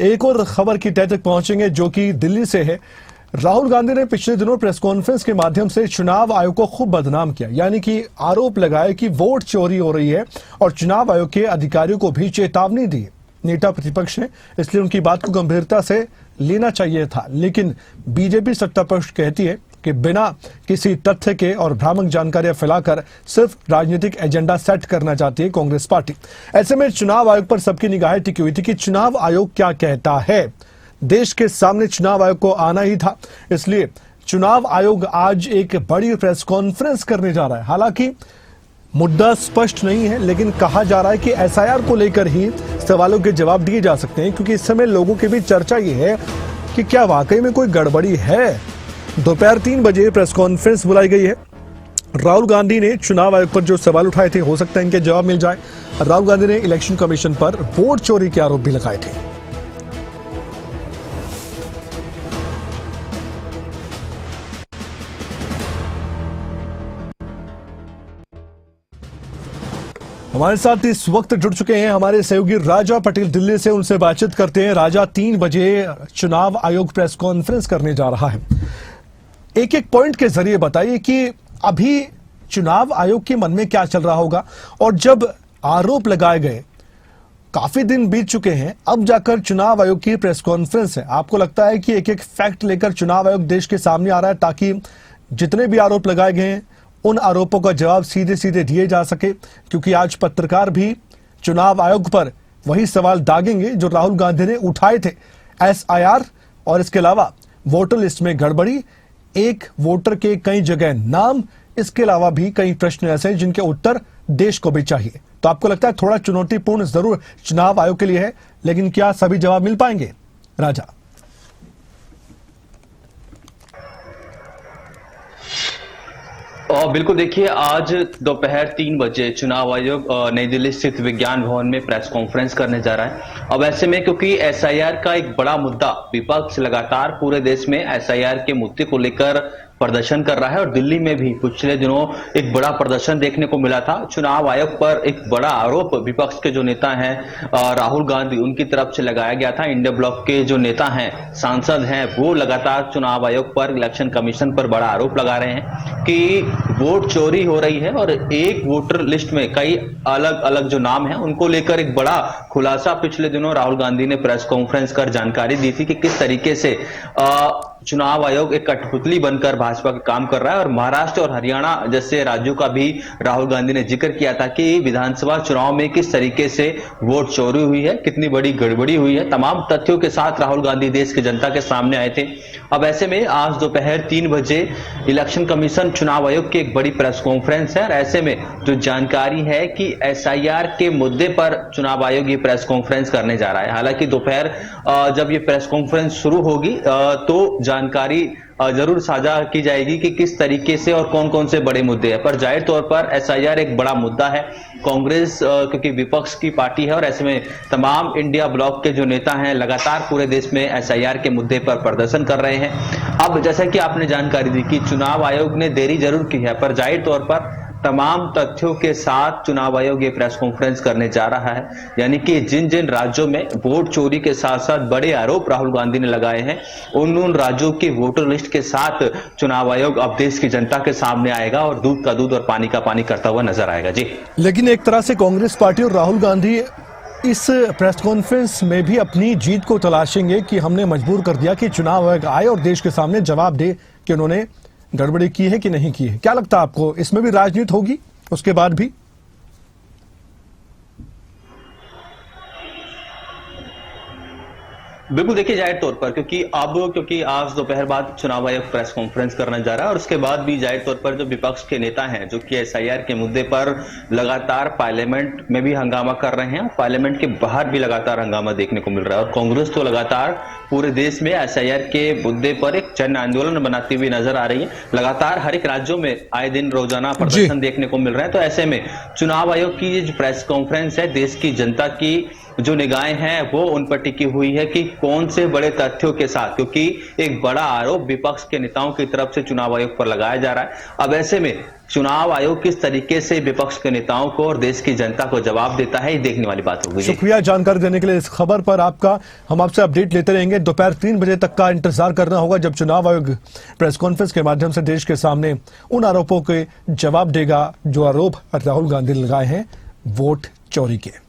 एक और खबर की तह तक पहुंचेंगे जो कि दिल्ली से है। राहुल गांधी ने पिछले दिनों प्रेस कॉन्फ्रेंस के माध्यम से चुनाव आयोग को खूब बदनाम किया, यानी कि आरोप लगाए कि वोट चोरी हो रही है और चुनाव आयोग के अधिकारियों को भी चेतावनी दी। नेता प्रतिपक्ष ने इसलिए उनकी बात को गंभीरता से लेना चाहिए था, लेकिन बीजेपी सत्तापक्ष कहती है कि बिना किसी तथ्य के और भ्रामक जानकारियां फैलाकर सिर्फ राजनीतिक एजेंडा सेट करना चाहती है कांग्रेस पार्टी। ऐसे में चुनाव आयोग पर सबकी निगाहें टिकी हुई थी कि चुनाव आयोग क्या कहता है। देश के सामने चुनाव आयोग को आना ही था, इसलिए चुनाव आयोग आज एक बड़ी प्रेस कॉन्फ्रेंस करने जा रहा है। हालांकि मुद्दा स्पष्ट नहीं है, लेकिन कहा जा रहा है कि एसआईआर को लेकर ही सवालों के जवाब दिए जा सकते हैं, क्योंकि इस समय लोगों के बीच चर्चा ये है कि क्या वाकई में कोई गड़बड़ी है। दोपहर 3 बजे प्रेस कॉन्फ्रेंस बुलाई गई है। राहुल गांधी ने चुनाव आयोग पर जो सवाल उठाए थे, हो सकता है इनके जवाब मिल जाए। राहुल गांधी ने इलेक्शन कमीशन पर वोट चोरी के आरोप भी लगाए थे। हमारे साथ इस वक्त जुड़ चुके हैं हमारे सहयोगी राजा पटेल दिल्ली से। उनसे बातचीत करते हैं। राजा, 3 बजे चुनाव आयोग प्रेस कॉन्फ्रेंस करने जा रहा है। एक एक पॉइंट के जरिए बताइए कि अभी चुनाव आयोग के मन में क्या चल रहा होगा, और जब आरोप लगाए गए, काफी दिन बीत चुके हैं, अब जाकर चुनाव आयोग की प्रेस कॉन्फ्रेंस है। आपको लगता है कि एक एक फैक्ट लेकर चुनाव आयोग देश के सामने आ रहा है ताकि जितने भी आरोप लगाए गए हैं उन आरोपों का जवाब सीधे सीधे दिए जा सके? क्योंकि आज पत्रकार भी चुनाव आयोग पर वही सवाल दागेंगे जो राहुल गांधी ने उठाए थे। एसआईआर और इसके अलावा वोटर लिस्ट में गड़बड़ी, एक वोटर के कई जगह नाम, इसके अलावा भी कई प्रश्न ऐसे हैं जिनके उत्तर देश को भी चाहिए। तो आपको लगता है थोड़ा चुनौतीपूर्ण जरूर चुनाव आयोग के लिए है, लेकिन क्या सभी जवाब मिल पाएंगे? राजा, और बिल्कुल देखिए, आज दोपहर 3 बजे चुनाव आयोग नई दिल्ली स्थित विज्ञान भवन में प्रेस कॉन्फ्रेंस करने जा रहा है। अब ऐसे में क्योंकि एसआईआर का एक बड़ा मुद्दा, विपक्ष लगातार पूरे देश में एसआईआर के मुद्दे को लेकर प्रदर्शन कर रहा है, और दिल्ली में भी पिछले दिनों एक बड़ा प्रदर्शन देखने को मिला था। चुनाव आयोग पर एक बड़ा आरोप विपक्ष के जो नेता हैं राहुल गांधी, उनकी तरफ से लगाया गया था। इंडिया ब्लॉक के जो नेता हैं, सांसद हैं, वो लगातार चुनाव आयोग पर, इलेक्शन कमीशन पर बड़ा आरोप लगा रहे हैं कि वोट चोरी हो रही है, और एक वोटर लिस्ट में कई अलग अलग जो नाम हैं उनको लेकर एक बड़ा खुलासा पिछले दिनों राहुल गांधी ने प्रेस कॉन्फ्रेंस कर जानकारी दी थी कि किस तरीके से चुनाव आयोग एक कठपुतली बनकर भाजपा का काम कर रहा है। और महाराष्ट्र और हरियाणा जैसे राज्यों का भी राहुल गांधी ने जिक्र किया था कि विधानसभा चुनाव में किस तरीके से वोट चोरी हुई है, कितनी बड़ी गड़बड़ी हुई है। तमाम तथ्यों के साथ राहुल गांधी देश की जनता के सामने आए थे। अब ऐसे में आज दोपहर 3 बजे इलेक्शन कमीशन चुनाव आयोग की एक बड़ी प्रेस कॉन्फ्रेंस है, और ऐसे में जो जानकारी है कि एसआईआर के मुद्दे पर चुनाव आयोग ये प्रेस कॉन्फ्रेंस करने जा रहा है। हालांकि दोपहर जब ये प्रेस कॉन्फ्रेंस शुरू होगी तो जानकारी जरूर साझा की जाएगी कि किस तरीके से और कौन कौन से बड़े मुद्दे हैं। पर जाहिर तौर पर एसआईआर एक बड़ा मुद्दा है। कांग्रेस क्योंकि विपक्ष की पार्टी है, और ऐसे में तमाम इंडिया ब्लॉक के जो नेता हैं लगातार पूरे देश में एसआईआर के मुद्दे पर प्रदर्शन कर रहे हैं। अब जैसा कि आपने जानकारी दी कि चुनाव आयोग ने देरी जरूर की है, पर जाहिर तौर पर तमाम तथ्यों के साथ चुनाव आयोग ये प्रेस कॉन्फ्रेंस करने जा रहा है। यानी कि जिन जिन राज्यों में वोट चोरी के साथ साथ बड़े आरोप राहुल गांधी ने लगाए हैं, उन राज्यों की वोटर लिस्ट के साथ चुनाव आयोग अब देश की जनता के सामने आएगा और दूध का दूध और पानी का पानी करता हुआ नजर आएगा। जी, लेकिन एक तरह से कांग्रेस पार्टी और राहुल गांधी इस प्रेस कॉन्फ्रेंस में भी अपनी जीत को तलाशेंगे कि हमने मजबूर कर दिया कि चुनाव आयोग आए और देश के सामने जवाब दे कि उन्होंने गड़बड़ी की है कि नहीं की है। क्या लगता है आपको, इसमें भी राजनीति होगी उसके बाद भी? बिल्कुल देखिए, जाहिर तौर पर क्योंकि आज दोपहर बाद चुनाव आयोग प्रेस कॉन्फ्रेंस करने जा रहा है, और उसके बाद भी जाहिर तौर पर जो विपक्ष के नेता हैं जो कि एसआईआर के मुद्दे पर लगातार पार्लियामेंट में भी हंगामा कर रहे हैं, पार्लियामेंट के बाहर भी लगातार हंगामा देखने को मिल रहा है। और कांग्रेस तो लगातार पूरे देश में एसआईआर के मुद्दे पर एक जन आंदोलन बनाती हुई नजर आ रही है। लगातार हर एक राज्यों में आए दिन रोजाना प्रदर्शन देखने को मिल रहा है। तो ऐसे में चुनाव आयोग की जो प्रेस कॉन्फ्रेंस है, देश की जनता की जो निगाहें हैं वो उन पर टिकी हुई है कि कौन से बड़े तथ्यों के साथ, क्योंकि एक बड़ा आरोप विपक्ष के नेताओं की तरफ से चुनाव आयोग पर लगाया जा रहा है। अब ऐसे में चुनाव आयोग किस तरीके से विपक्ष के नेताओं को और देश की जनता को जवाब देता है, ये देखने वाली बात होगी। शुक्रिया जानकारी देने के लिए इस खबर पर आपका। हम आपसे अपडेट लेते रहेंगे। दोपहर 3 बजे तक का इंतजार करना होगा जब चुनाव आयोग प्रेस कॉन्फ्रेंस के माध्यम से देश के सामने उन आरोपों के जवाब देगा जो आरोप राहुल गांधी ने लगाए हैं वोट चोरी के।